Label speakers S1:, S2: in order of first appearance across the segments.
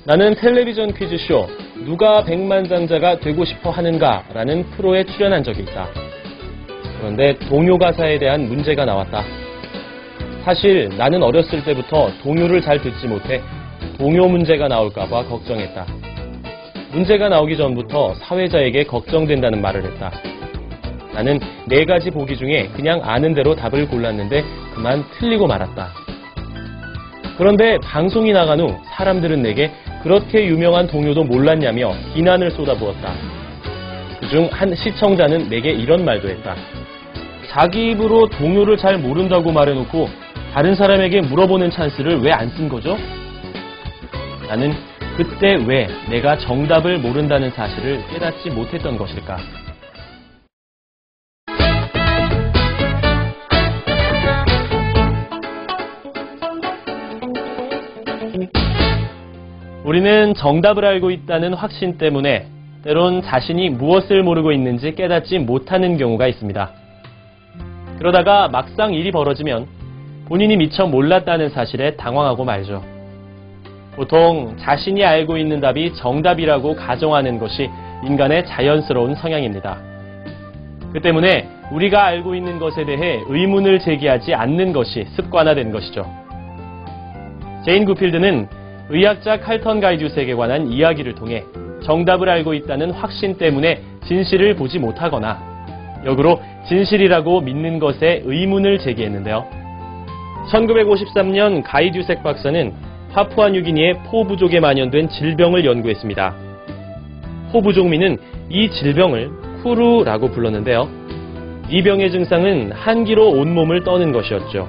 S1: 나는 텔레비전 퀴즈쇼 누가 백만장자가 되고 싶어 하는가라는 프로에 출연한 적이 있다. 그런데 동요 가사에 대한 문제가 나왔다. 사실 나는 어렸을 때부터 동요를 잘 듣지 못해 동요 문제가 나올까봐 걱정했다. 문제가 나오기 전부터 사회자에게 걱정된다는 말을 했다. 나는 4가지 보기 중에 그냥 아는 대로 답을 골랐는데 그만 틀리고 말았다. 그런데 방송이 나간 후 사람들은 내게 그렇게 유명한 동요도 몰랐냐며 비난을 쏟아부었다. 그중 한 시청자는 내게 이런 말도 했다. 자기 입으로 동요를 잘 모른다고 말해놓고 다른 사람에게 물어보는 찬스를 왜 안 쓴 거죠? 나는 그때 왜 내가 정답을 모른다는 사실을 깨닫지 못했던 것일까? 우리는 정답을 알고 있다는 확신 때문에 때론 자신이 무엇을 모르고 있는지 깨닫지 못하는 경우가 있습니다. 그러다가 막상 일이 벌어지면 본인이 미처 몰랐다는 사실에 당황하고 말죠. 보통 자신이 알고 있는 답이 정답이라고 가정하는 것이 인간의 자연스러운 성향입니다. 그 때문에 우리가 알고 있는 것에 대해 의문을 제기하지 않는 것이 습관화된 것이죠. 제인 구필드는 의학자 칼턴 가이듀스에게 관한 이야기를 통해 정답을 알고 있다는 확신 때문에 진실을 보지 못하거나 역으로 진실이라고 믿는 것에 의문을 제기했는데요. 1953년 가이듀색 박사는 파푸아뉴기니의 포 부족에 만연된 질병을 연구했습니다. 포 부족민은 이 질병을 쿠루라고 불렀는데요. 이 병의 증상은 한기로 온몸을 떠는 것이었죠.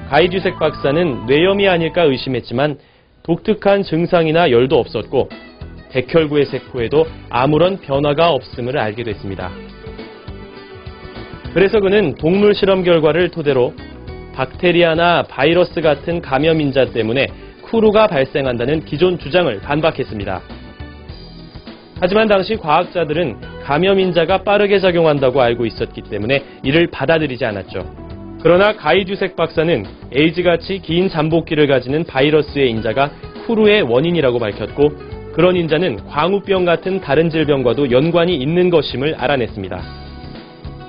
S1: 가이듀색 박사는 뇌염이 아닐까 의심했지만 독특한 증상이나 열도 없었고 백혈구의 세포에도 아무런 변화가 없음을 알게 됐습니다. 그래서 그는 동물 실험 결과를 토대로 박테리아나 바이러스 같은 감염인자 때문에 쿠루가 발생한다는 기존 주장을 반박했습니다. 하지만 당시 과학자들은 감염인자가 빠르게 작용한다고 알고 있었기 때문에 이를 받아들이지 않았죠. 그러나 가이듀색 박사는 에이즈같이 긴 잠복기를 가지는 바이러스의 인자가 쿠루의 원인이라고 밝혔고 그런 인자는 광우병 같은 다른 질병과도 연관이 있는 것임을 알아냈습니다.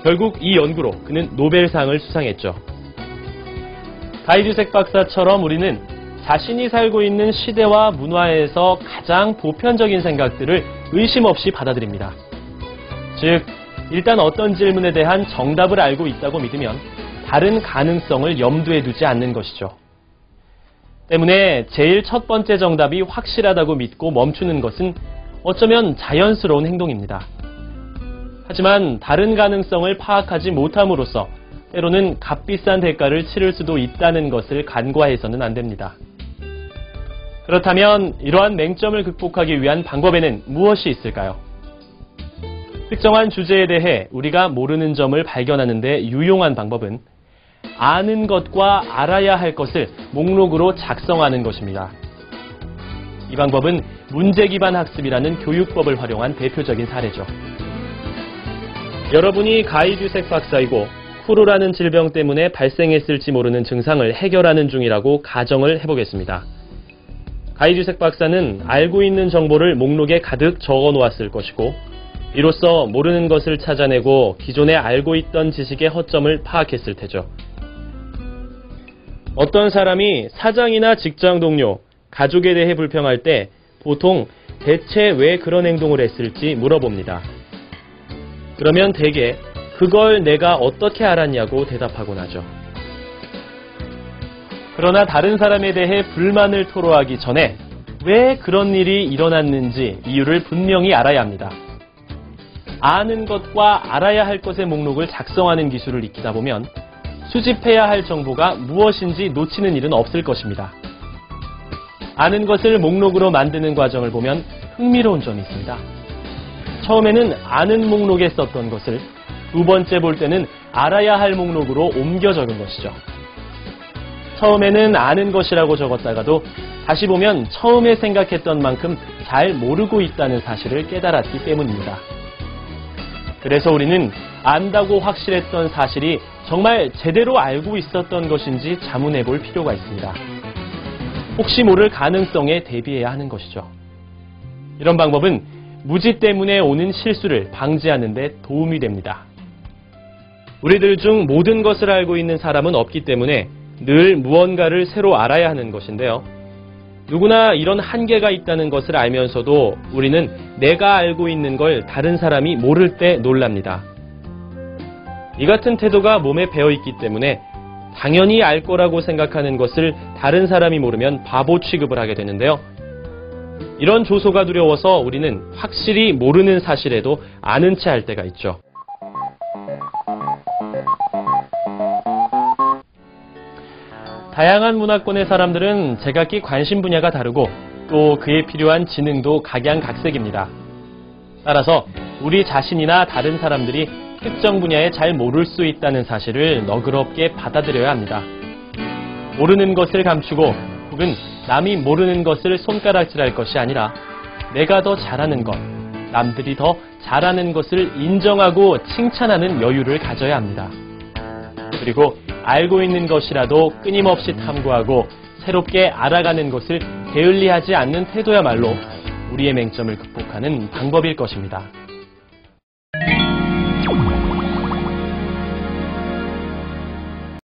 S1: 결국 이 연구로 그는 노벨상을 수상했죠. 가이듀색 박사처럼 우리는 자신이 살고 있는 시대와 문화에서 가장 보편적인 생각들을 의심 없이 받아들입니다. 즉, 일단 어떤 질문에 대한 정답을 알고 있다고 믿으면 다른 가능성을 염두에 두지 않는 것이죠. 때문에 제일 첫 번째 정답이 확실하다고 믿고 멈추는 것은 어쩌면 자연스러운 행동입니다. 하지만 다른 가능성을 파악하지 못함으로써 때로는 값비싼 대가를 치를 수도 있다는 것을 간과해서는 안 됩니다. 그렇다면 이러한 맹점을 극복하기 위한 방법에는 무엇이 있을까요? 특정한 주제에 대해 우리가 모르는 점을 발견하는 데 유용한 방법은 아는 것과 알아야 할 것을 목록으로 작성하는 것입니다. 이 방법은 문제 기반 학습이라는 교육법을 활용한 대표적인 사례죠. 여러분이 가이듀색 박사이고 쿠루라는 질병 때문에 발생했을지 모르는 증상을 해결하는 중이라고 가정을 해보겠습니다. 가이듀색 박사는 알고 있는 정보를 목록에 가득 적어 놓았을 것이고 이로써 모르는 것을 찾아내고 기존에 알고 있던 지식의 허점을 파악했을 테죠. 어떤 사람이 사장이나 직장 동료, 가족에 대해 불평할 때 보통 대체 왜 그런 행동을 했을지 물어봅니다. 그러면 대개 그걸 내가 어떻게 알았냐고 대답하곤 하죠. 그러나 다른 사람에 대해 불만을 토로하기 전에 왜 그런 일이 일어났는지 이유를 분명히 알아야 합니다. 아는 것과 알아야 할 것의 목록을 작성하는 기술을 익히다 보면 수집해야 할 정보가 무엇인지 놓치는 일은 없을 것입니다. 아는 것을 목록으로 만드는 과정을 보면 흥미로운 점이 있습니다. 처음에는 아는 목록에 썼던 것을 두 번째 볼 때는 알아야 할 목록으로 옮겨 적은 것이죠. 처음에는 아는 것이라고 적었다가도 다시 보면 처음에 생각했던 만큼 잘 모르고 있다는 사실을 깨달았기 때문입니다. 그래서 우리는 안다고 확실했던 사실이 정말 제대로 알고 있었던 것인지 자문해 볼 필요가 있습니다. 혹시 모를 가능성에 대비해야 하는 것이죠. 이런 방법은 무지 때문에 오는 실수를 방지하는 데 도움이 됩니다. 우리들 중 모든 것을 알고 있는 사람은 없기 때문에 늘 무언가를 새로 알아야 하는 것인데요. 누구나 이런 한계가 있다는 것을 알면서도 우리는 내가 알고 있는 걸 다른 사람이 모를 때 놀랍니다. 이 같은 태도가 몸에 배어있기 때문에 당연히 알 거라고 생각하는 것을 다른 사람이 모르면 바보 취급을 하게 되는데요. 이런 조소가 두려워서 우리는 확실히 모르는 사실에도 아는 체 할 때가 있죠. 다양한 문화권의 사람들은 제각기 관심 분야가 다르고 또 그에 필요한 지능도 각양각색입니다. 따라서 우리 자신이나 다른 사람들이 특정 분야에 잘 모를 수 있다는 사실을 너그럽게 받아들여야 합니다. 모르는 것을 감추고 혹은 남이 모르는 것을 손가락질할 것이 아니라 내가 더 잘하는 것, 남들이 더 잘하는 것을 인정하고 칭찬하는 여유를 가져야 합니다. 그리고 알고 있는 것이라도 끊임없이 탐구하고 새롭게 알아가는 것을 게을리하지 않는 태도야말로 우리의 맹점을 극복하는 방법일 것입니다.